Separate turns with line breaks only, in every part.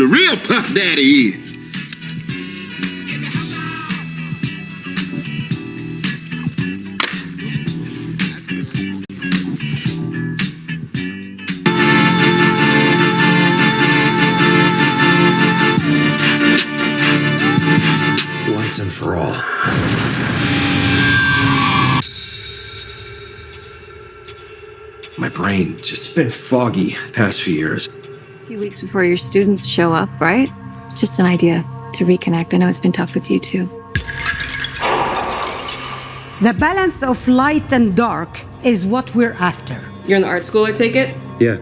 the real Puff Daddy is.
Once and for all. My brain just been foggy past few years.
A few weeks before your students show up, right? Just an idea to reconnect. I know it's been tough with you too.
The balance of light and dark is what we're after.
You're in the art school, I take it?
Yeah.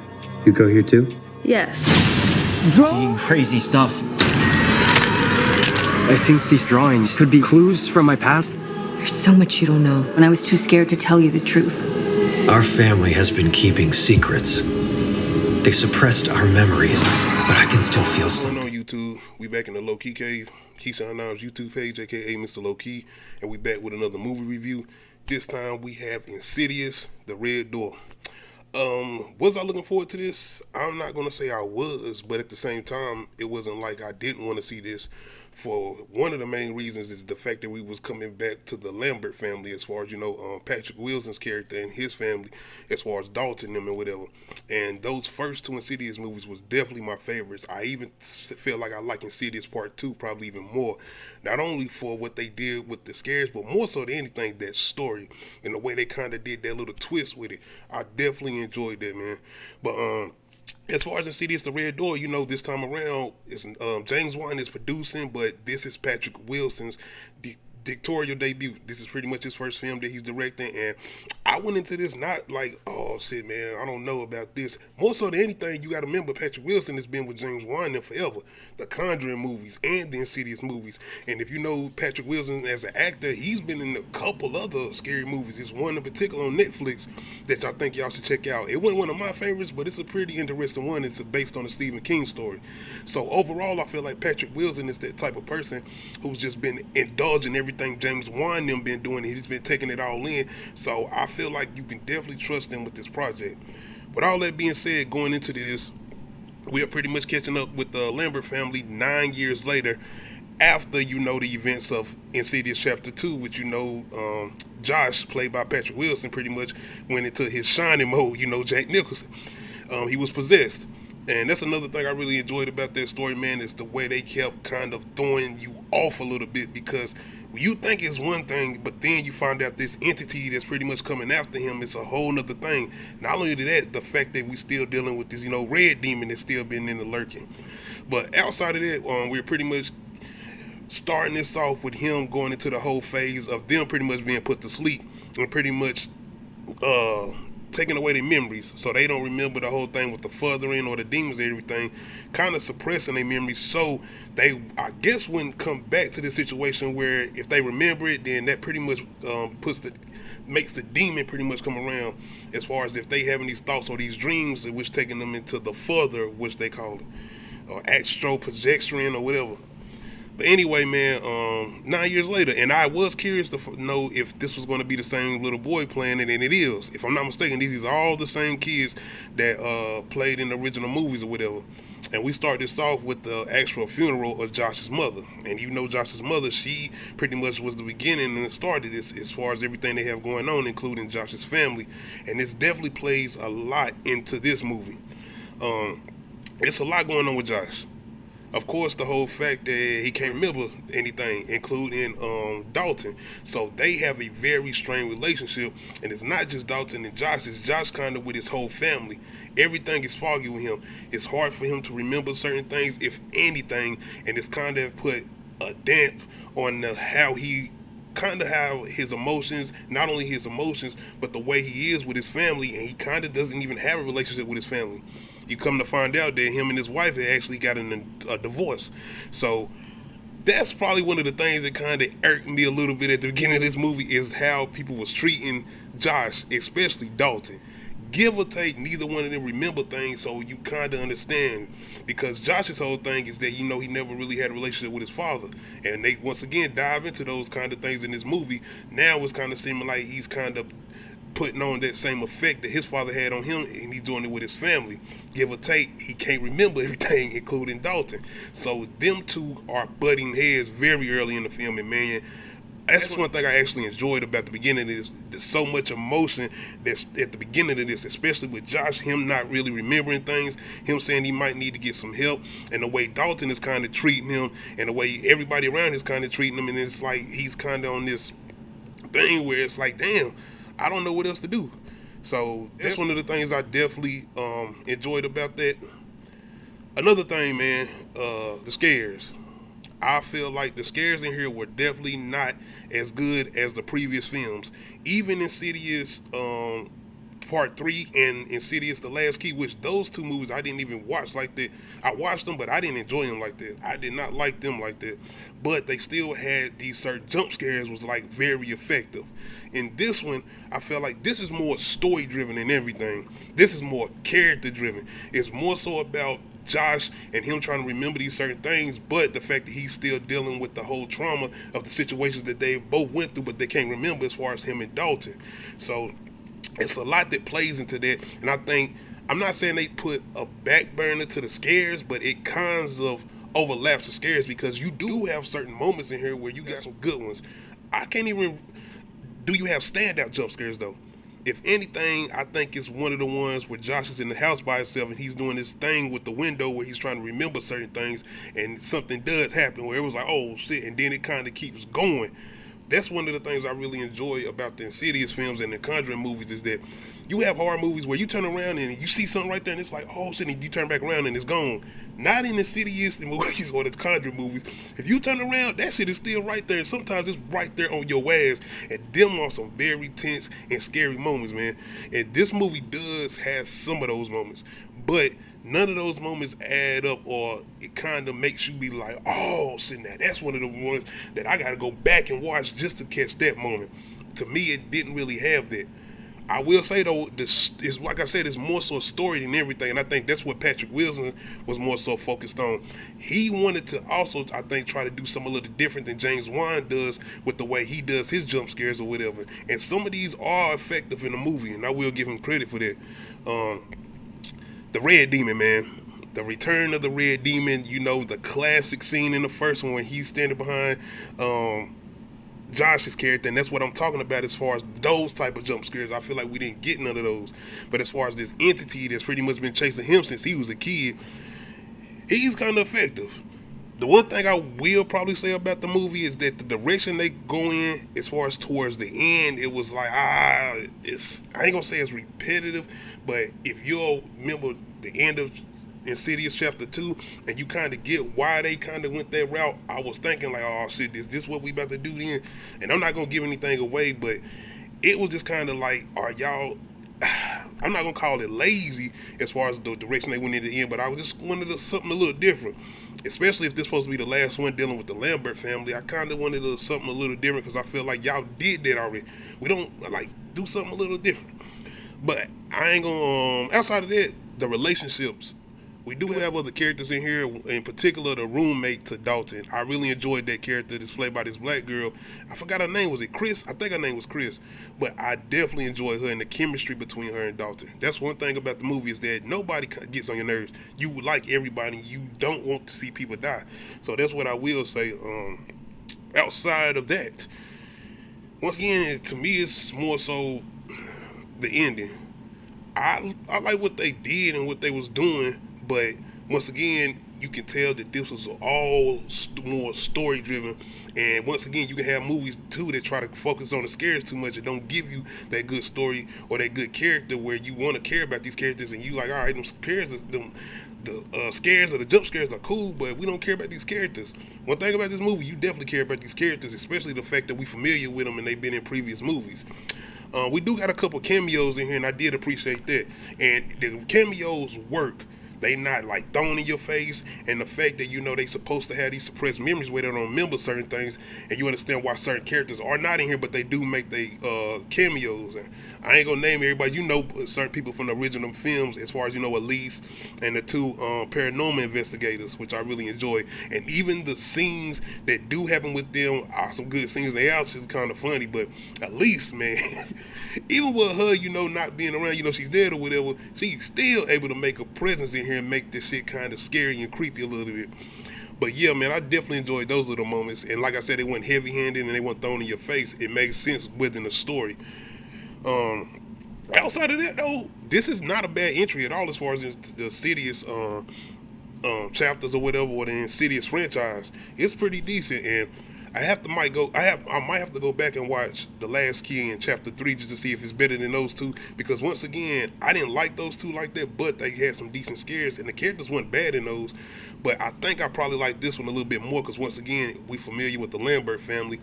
You go here too?
Yes.
Seeing crazy stuff. I think these drawings could be clues from my past.
There's so much you don't know, and I was too scared to tell you the truth.
Our family has been keeping secrets. They suppressed our memories, but I can still feel something.
On YouTube, we back in the Low Key Cave, Keyshawn Nimes YouTube page, aka Mr. Low Key, and we back with another movie review. This time we have Insidious, The Red Door. Was I looking forward to this? I'm not gonna say I was, but at the same time, it wasn't like I didn't want to see this. For one of the main reasons is the fact that we was coming back to the Lambert family, as far as, you know, Patrick Wilson's character and his family, as far as Dalton them and whatever. And those first two Insidious movies was definitely my favorites. I even feel like I like Insidious Part 2 probably even more. Not only for what they did with the scares, but more so than anything, that story and the way they kind of did that little twist with it. I definitely enjoyed that, man. But as far as Insidious, The Red Door, you know, this time around, it's, James Wan is producing, but this is Patrick Wilson's directorial debut. This is pretty much his first film that he's directing, and I went into this not like, oh shit, man, I don't know about this. More so than anything, you got to remember Patrick Wilson has been with James Wan forever. The Conjuring movies and the Insidious movies. And if you know Patrick Wilson as an actor, he's been in a couple other scary movies. It's one in particular on Netflix that I think y'all should check out. It wasn't one of my favorites, but it's a pretty interesting one. It's based on a Stephen King story. So overall, I feel like Patrick Wilson is that type of person who's just been indulging everything James Wan them been doing. He's been taking it all in. So I feel like you can definitely trust him with this project. With all that being said, going into this, we are pretty much catching up with the Lambert family 9 years later, after, you know, the events of Insidious Chapter 2, which, you know, Josh, played by Patrick Wilson, pretty much went into his shining mode, you know, Jack Nicholson. He was possessed. And that's another thing I really enjoyed about that story, man, is the way they kept kind of throwing you off a little bit, because you think it's one thing, but then you find out this entity that's pretty much coming after him is a whole nother thing. Not only that, the fact that we still dealing with this, you know, red demon that's still been in the lurking. But outside of that, we're pretty much starting this off with him going into the whole phase of them pretty much being put to sleep and pretty much taking away their memories, so they don't remember the whole thing with the furthering or the demons and everything, kind of suppressing their memories, so they, I guess, wouldn't come back to the situation where if they remember it, then that pretty much makes the demon pretty much come around, as far as if they having these thoughts or these dreams, which taking them into the further, which they call it, or astral projection or whatever. But anyway, man, 9 years later, and I was curious to know if this was going to be the same little boy playing it, and it is. If I'm not mistaken, these are all the same kids that played in the original movies or whatever. And we start this off with the actual funeral of Josh's mother. And you know Josh's mother, she pretty much was the beginning and started this as far as everything they have going on, including Josh's family. And this definitely plays a lot into this movie. It's a lot going on with Josh. Of course, the whole fact that he can't remember anything, including Dalton. So they have a very strained relationship, and it's not just Dalton and Josh, it's Josh kind of with his whole family. Everything is foggy with him. It's hard for him to remember certain things, if anything, and it's kind of put a damp on how he kind of how his emotions, not only his emotions, but the way he is with his family, and he kind of doesn't even have a relationship with his family. You come to find out that him and his wife had actually gotten a divorce. So that's probably one of the things that kind of irked me a little bit at the beginning of this movie, is how people was treating Josh, especially Dalton. Give or take, neither one of them remember things, so you kind of understand. Because Josh's whole thing is that, you know, he never really had a relationship with his father. And they, once again, dive into those kind of things in this movie. Now it's kind of seeming like he's kind of putting on that same effect that his father had on him, and he's doing it with his family. Give or take, he can't remember everything, including Dalton. So them two are butting heads very early in the film, and man, that's one thing I actually enjoyed about the beginning of this. There's so much emotion that's at the beginning of this, especially with Josh, him not really remembering things, him saying he might need to get some help, and the way Dalton is kind of treating him, and the way everybody around is kind of treating him, and it's like he's kind of on this thing where it's like, damn, I don't know what else to do. So that's one of the things I definitely enjoyed about that. Another thing, man, the scares. I feel like the scares in here were definitely not as good as the previous films. Even Insidious Part 3 and Insidious The Last Key, which those two movies I didn't even watch like that. I watched them, but I didn't enjoy them like that. I did not like them like that. But they still had these certain jump scares was like very effective. In this one, I felt like this is more story driven than everything. This is more character driven. It's more so about Josh and him trying to remember these certain things, but the fact that he's still dealing with the whole trauma of the situations that they both went through, but they can't remember as far as him and Dalton. So it's a lot that plays into that, and I think, I'm not saying they put a back burner to the scares, but it kinds of overlaps the scares, because you do have certain moments in here where you got some good ones. I can't even, do you have standout jump scares though? If anything, I think it's one of the ones where Josh is in the house by himself and he's doing this thing with the window where he's trying to remember certain things, and something does happen where it was like, oh shit, and then it kind of keeps going. That's one of the things I really enjoy about the Insidious films and the Conjuring movies, is that you have horror movies where you turn around and you see something right there and it's like, oh shit, and you turn back around and it's gone. Not in the Insidious movies or the Conjuring movies. If you turn around, that shit is still right there, and sometimes it's right there on your ass, and them are some very tense and scary moments, man. And this movie does have some of those moments, but none of those moments add up, or it kind of makes you be like, oh shit, now that's one of the ones that I gotta go back and watch just to catch that moment. To me, it didn't really have that. I will say though, this is, like I said, it's more so a story than everything, and I think that's what Patrick Wilson was more so focused on. He wanted to also, I think, try to do something a little different than James Wan does with the way he does his jump scares or whatever. And some of these are effective in the movie, and I will give him credit for that. The Red Demon, man. The return of the Red Demon, you know, the classic scene in the first one when he's standing behind Josh's character, and that's what I'm talking about as far as those type of jump scares. I feel like we didn't get none of those. But as far as this entity that's pretty much been chasing him since he was a kid, he's kind of effective. The one thing I will probably say about the movie is that the direction they go in, as far as towards the end, it was like, it's, I ain't gonna say it's repetitive, but if you'll remember the end of Insidious Chapter 2, and you kind of get why they kind of went that route, I was thinking like, oh shit, is this what we about to do then? And I'm not gonna give anything away, but it was just kind of like, are y'all, I'm not gonna call it lazy as far as the direction they went in the end, but I just wanted something a little different, especially if this supposed to be the last one dealing with the Lambert family. I kind of wanted something a little different, because I feel like y'all did that already. We don't, like, do something a little different. But I ain't gonna, outside of that, the relationships, we do have other characters in here, in particular the roommate to Dalton. I really enjoyed that character that's played by this black girl. I forgot her name. Was it Chris? I think her name was Chris. But I definitely enjoyed her and the chemistry between her and Dalton. That's one thing about the movie, is that nobody gets on your nerves. You like everybody. You don't want to see people die. So that's what I will say. Outside of that, once again, to me, it's more so the ending. I like what they did and what they was doing, but once again, you can tell that this was all more story driven. And once again, you can have movies too that try to focus on the scares too much and don't give you that good story or that good character where you want to care about these characters, and you like, all right, them scares, the scares or the jump scares are cool, but we don't care about these characters. One thing about this movie, you definitely care about these characters, especially the fact that we familiar with them and they've been in previous movies. We do got a couple cameos in here, and I did appreciate that. And the cameos work. They not like thrown in your face, and the fact that, you know, they supposed to have these suppressed memories where they don't remember certain things, and you understand why certain characters are not in here, but they do make they cameos. And I ain't gonna name everybody. You know, certain people from the original films, as far as, you know, Elise and the two paranormal investigators, which I really enjoy. And even the scenes that do happen with them are some good scenes. They also kind of funny, but Elise, man, even with her, you know, not being around, you know, she's dead or whatever, she's still able to make a presence in here and make this shit kind of scary and creepy a little bit. But yeah, man, I definitely enjoyed those little moments. And like I said, they weren't heavy-handed and they weren't thrown in your face. It makes sense within the story. Outside of that, though, this is not a bad entry at all as far as the Insidious chapters or whatever, or the Insidious franchise. It's pretty decent, and I might have to go back and watch The Last Key in Chapter 3 just to see if it's better than those two. Because once again, I didn't like those two like that, but they had some decent scares, and the characters weren't bad in those. But I think I probably like this one a little bit more because once again, we familiar with the Lambert family,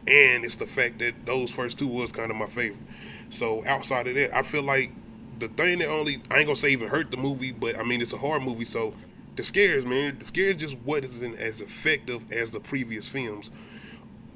and it's the fact that those first two was kind of my favorite. So outside of that, I feel like the thing that I ain't gonna say even hurt the movie, but I mean, it's a horror movie, so the scares, man, the scares just wasn't as effective as the previous films.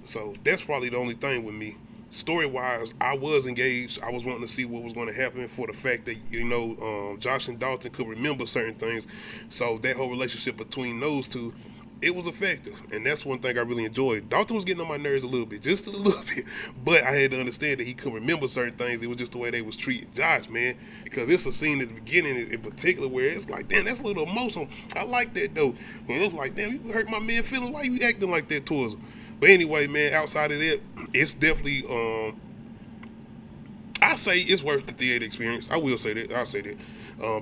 So that's probably the only thing with me. Story-wise, I was engaged. I was wanting to see what was going to happen for the fact that, you know, Josh and Dalton could remember certain things. So that whole relationship between those two, it was effective. And that's one thing I really enjoyed. Dalton was getting on my nerves a little bit, just a little bit. But I had to understand that he couldn't remember certain things. It was just the way they was treating Josh, man. Because it's a scene at the beginning in particular where it's like, damn, that's a little emotional. I like that, though. And it's like, damn, you hurt my man's feelings. Why you acting like that towards him? But anyway, man, outside of that, it's definitely, I say it's worth the theater experience. I will say that. I'll say that.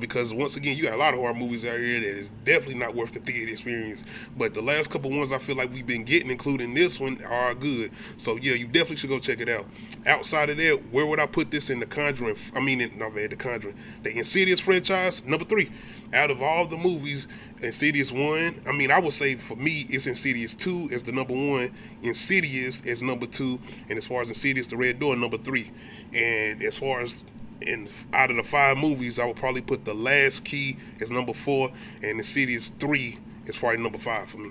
Because once again, you got a lot of horror movies out here that is definitely not worth the theater experience. But the last couple ones I feel like we've been getting, including this one, are good. So yeah, you definitely should go check it out. Outside of that, where would I put this in the Conjuring? The Conjuring. The Insidious franchise, number 3. Out of all the movies, Insidious 1, I would say for me, it's Insidious 2 as the number 1, Insidious as number 2, and as far as Insidious the Red Door, number 3. And as far as out of the 5 movies, I would probably put The Last Key as number 4, and Insidious 3 is probably number 5 for me.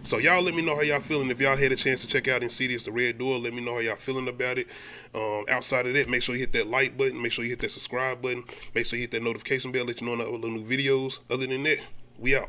So y'all let me know how y'all feeling. If y'all had a chance to check out Insidious the Red Door, let me know how y'all feeling about it. Outside of that, make sure you hit that like button, make sure you hit that subscribe button, make sure you hit that notification bell, let you know when I upload new videos. Other than that, we out.